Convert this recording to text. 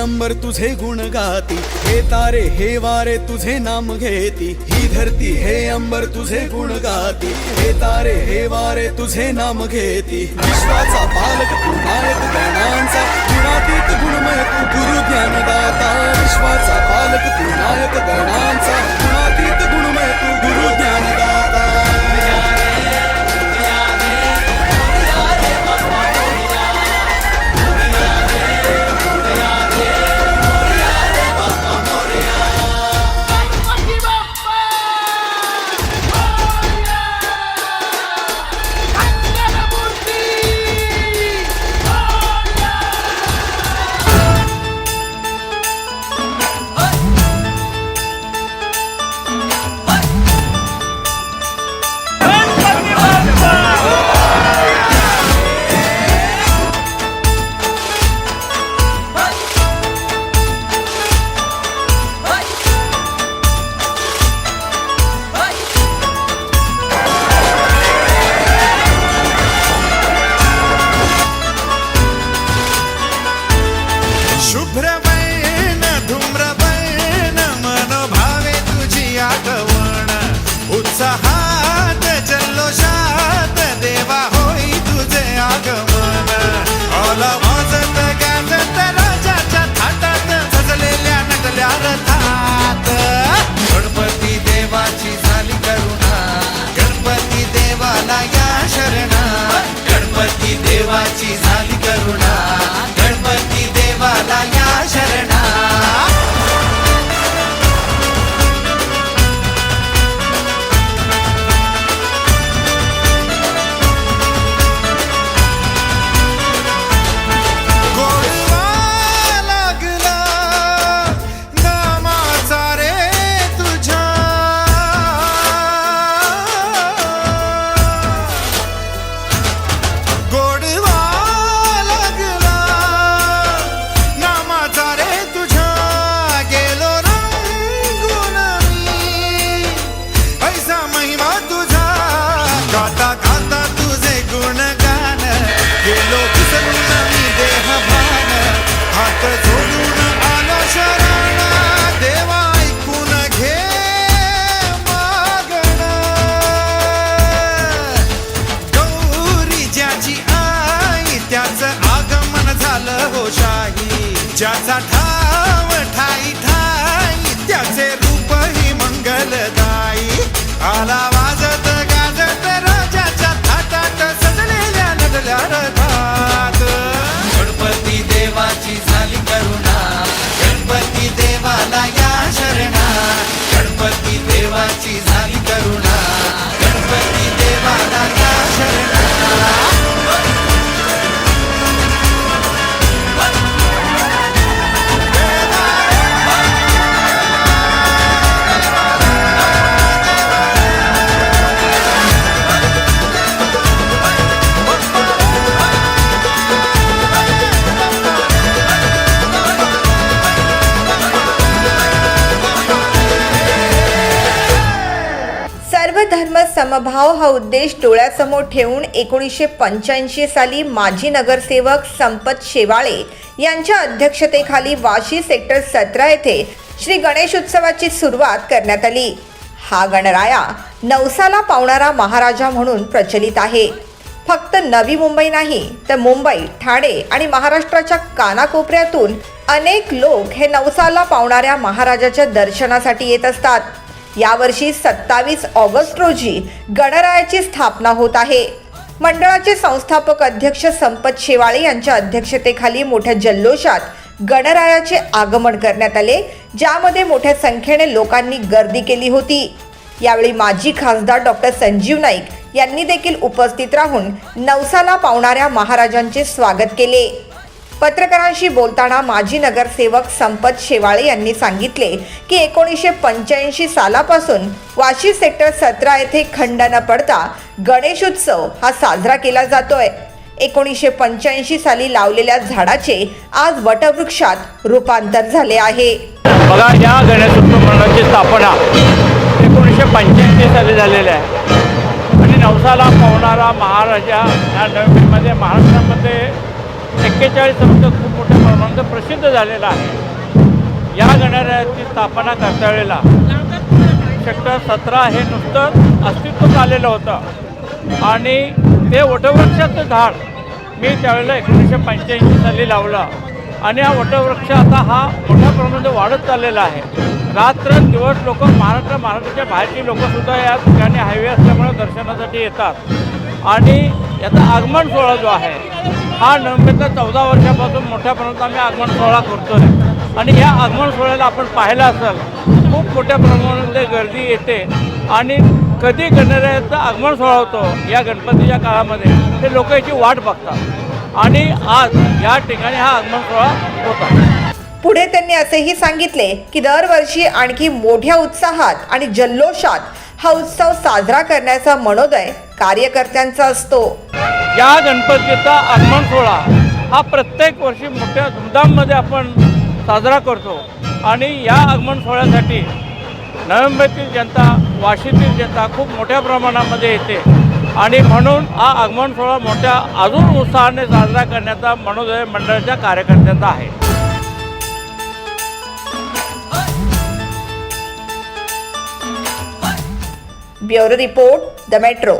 अंबर तुझे गुण गाती, हे तारे हे वारे तुझे नाम घेती, ही धरती हे अंबर तुझे गुण गाती, हे तारे हे वारे तुझे नाम घेती। विश्वाचा पालक तू नायक गणांचा, गुणातीत गुणमय तू गुरु ज्ञानदाता। विश्वाचा पालक तू नायक गणांचा, गुणातीत गुणमय तू गुरु ज्ञानदाता। शुभ्रवैन धूम्रवैन मनोभावे तुझी आठवण, उत्साहात जल्लोषात देवा होई तुझे आगमन। आला वाजत गाजत राजाच्या थाटात, सजलेल्या नटल्या रथात। गणपती देवाची झाली करुणा, गणपती देवाला या शरणा। गणपती देवाची झाली करुणा, गणपती देवाला या शरणा। गोडवा लागला नामाचा रे तुझ्या, गोडवा लागला नामाचा रे तुझ्या। गेलो रंगून मी ऐसा महिमा तुझा, गाता गाता तुझे गुणगान। गेलो विसरून मी देहभान, हात जोडून आलो शरण। देवा ऐकून घे मागण, गौरी ज्याची आई त्याचं आगमन झालं हो शाही। ज्याचा ठाव ठाई ठाई त्याचे रूप ही मंगलदायी। आला वाजत गाजत राजाच्या थाटात, सजलेल्या नटल्या रथात। गणपती देवाची झाली करुणा, गणपती देवाला या शरणा। गणपती देवाची झाली करुणा, गणपती देवाला या शरणा। सर्व धर्म समभाव हा उद्देश डोळ्यासमोर ठेवून 1985 साली माजी नगरसेवक संपत शेवाळे यांच्या अध्यक्षतेखाली वाशी सेक्टर 17 येथे श्री गणेश उत्सवाची सुरुवात करण्यात आली। हा गणराया नवसाला पावणारा महाराजा म्हणून प्रचलित आहे। फक्त नवी मुंबई नाही तर मुंबई, ठाणे आणि महाराष्ट्राच्या कानाकोपऱ्यातून अनेक लोक हे नवसाला पावणाऱ्या महाराजाच्या दर्शनासाठी येत असतात। यावर्षी 27 ऑगस्ट रोजी गणरायाची स्थापना होत आहे। मंडळाचे संस्थापक अध्यक्ष संपत शेवाळे यांच्या अध्यक्षतेखाली मोठ्या जल्लोषात गणरायाचे आगमन करण्यात आले, ज्यामध्ये मोठ्या संख्येने लोकांनी गर्दी केली होती। यावेळी माजी खासदार डॉक्टर संजीव नाईक यांनी देखील उपस्थित राहून नवसाला पावणाऱ्या महाराजांचे स्वागत केले। पत्रकारांशी बोलताना माजी नगरसेवक संपत शेवाळे यांनी सांगितले की 1985 सालापासून वाशी सेक्टर 17 येथे खंड न पडता गणेशोत्सव हा साजरा केला जातोय। 1985 साली लावलेल्या झाडाचे आज वटवृक्षात रूपांतर झाले आहे। बघा, या गणेशोत्सव मंडळाची स्थापना 1985 साली झालेली आहे आणि नवसाला पावणारा महाराजा या नवीनमध्ये महाराष्ट्रामध्ये 41 वर्ष खूप मोठ्या प्रमाणात प्रसिद्ध झालेला आहे. या गणरायाची स्थापना करता वेळेला सेक्टर 17 हे नुसतं अस्तित्वात आलेलं होतं आणि ते वटवृक्षाचं झाड मी त्यावेळेला 1985 साली लावला आणि हा वटवृक्ष आता हा मोठ्या प्रमाणात वाढत चाललेला आहे. रात्रंदिवस लोक महाराष्ट्राच्या बाहेरची लोकंसुद्धा या ठिकाणी हायवे असल्यामुळे दर्शनासाठी येतात आणि याचा आगमन सोहळा जो आहे हा नोव्हेंबरच्या 14 वर्षापासून मोठ्या प्रमाणात आम्ही आगमन सोहळा करतो आहे आणि या आगमन सोहळ्याला आपण पाहिलं असेल खूप मोठ्या प्रमाणामध्ये गर्दी येते आणि कधी गणरायाचा आगमन सोहळा होतो या गणपतीच्या काळामध्ये ते लोक याची वाट बघतात आणि आज या ठिकाणी हा आगमन सोहळा होता. पुढे त्यांनी असेही सांगितले की दरवर्षी आणखी मोठ्या उत्साहात आणि जल्लोषात हा उत्सव साजरा करण्याचा मनोदय कार्यकर्त्यांचा असतो. या गणपतीचा आगमन सोहळा हा प्रत्येक वर्षी मोठ्या धूमधाममध्ये आपण साजरा करतो आणि या आगमन सोहळ्यासाठी नोव्हेंबरची जनता वाशीतील जनता खूप मोठ्या प्रमाणामध्ये येते आणि म्हणून हा आगमन सोहळा मोठ्या अजून उत्साहाने साजरा करण्याचा मनोदय मंडळाच्या कार्यकर्त्यांचा आहे. Bureau report the metro.